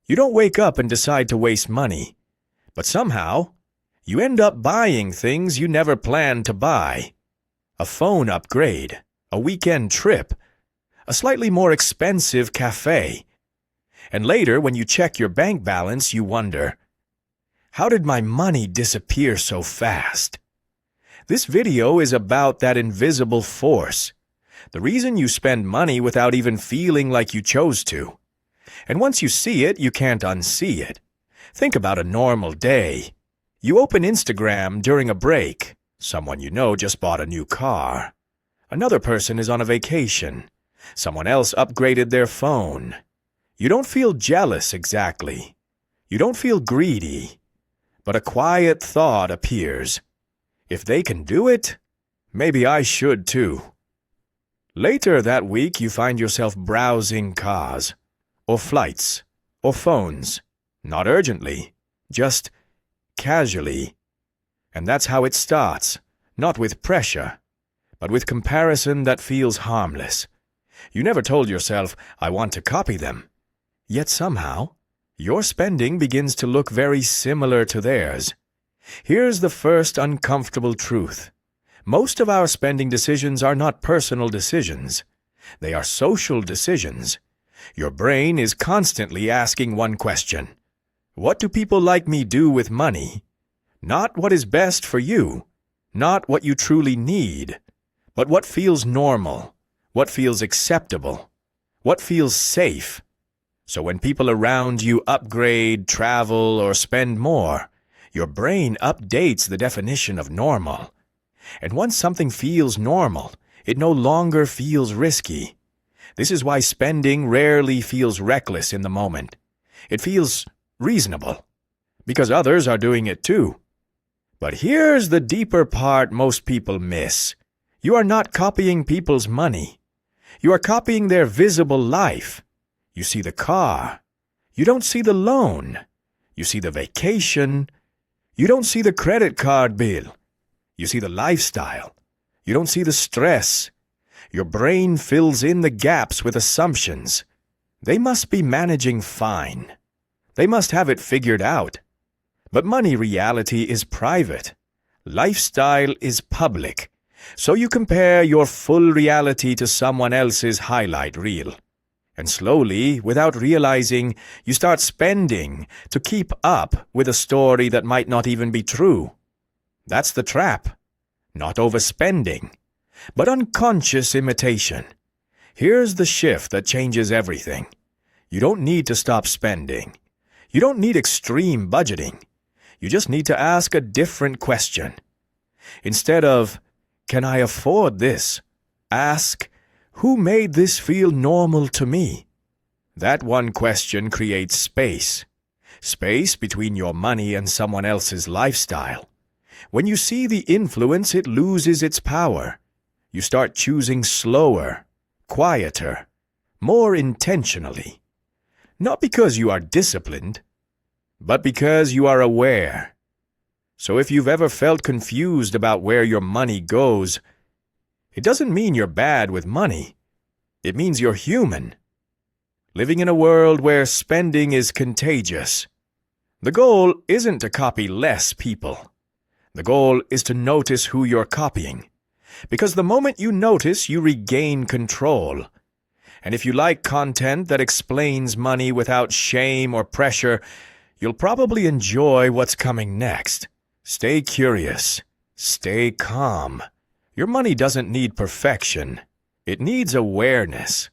You don't wake up and decide to waste money, but somehow you end up buying things you never planned to buy. A phone upgrade, a weekend trip, a slightly more expensive cafe. And later, when you check your bank balance, you wonder, how did my money disappear so fast? This video is about that invisible force, the reason you spend money without even feeling like you chose to. And once you see it, you can't unsee it. Think about a normal day. You open Instagram during a break. Someone you know just bought a new car. Another person is on a vacation. Someone else upgraded their phone. You don't feel jealous exactly. You don't feel greedy. But a quiet thought appears. If they can do it, maybe I should too. Later that week, you find yourself browsing cars, or flights, or phones. Not urgently, just casually. And that's how it starts, not with pressure, but with comparison that feels harmless. You never told yourself, I want to copy them. Yet somehow, your spending begins to look very similar to theirs. Here's the first uncomfortable truth. Most of our spending decisions are not personal decisions. They are social decisions. Your brain is constantly asking one question. What do people like me do with money? Not what is best for you, not what you truly need, but what feels normal, what feels acceptable, what feels safe. So when people around you upgrade, travel, or spend more, your brain updates the definition of normal. And once something feels normal, it no longer feels risky. This is why spending rarely feels reckless in the moment. It feels reasonable, because others are doing it too. But here's the deeper part most people miss. You are not copying people's money. You are copying their visible life. You see the car. You don't see the loan. You see the vacation. You don't see the credit card bill. You see the lifestyle. You don't see the stress. Your brain fills in the gaps with assumptions. They must be managing fine. They must have it figured out. But money reality is private. Lifestyle is public. So you compare your full reality to someone else's highlight reel. And slowly, without realizing, you start spending to keep up with a story that might not even be true. That's the trap. Not overspending, but unconscious imitation. Here's the shift that changes everything. You don't need to stop spending. You don't need extreme budgeting. You just need to ask a different question. Instead of, can I afford this? Ask, who made this feel normal to me? That one question creates space. Space between your money and someone else's lifestyle. When you see the influence, it loses its power. You start choosing slower, quieter, more intentionally. Not because you are disciplined, but because you are aware. So if you've ever felt confused about where your money goes, it doesn't mean you're bad with money. It means you're human, living in a world where spending is contagious. The goal isn't to copy less people. The goal is to notice who you're copying, because the moment you notice, you regain control. And if you like content that explains money without shame or pressure, you'll probably enjoy what's coming next. Stay curious. Stay calm. Your money doesn't need perfection. It needs awareness.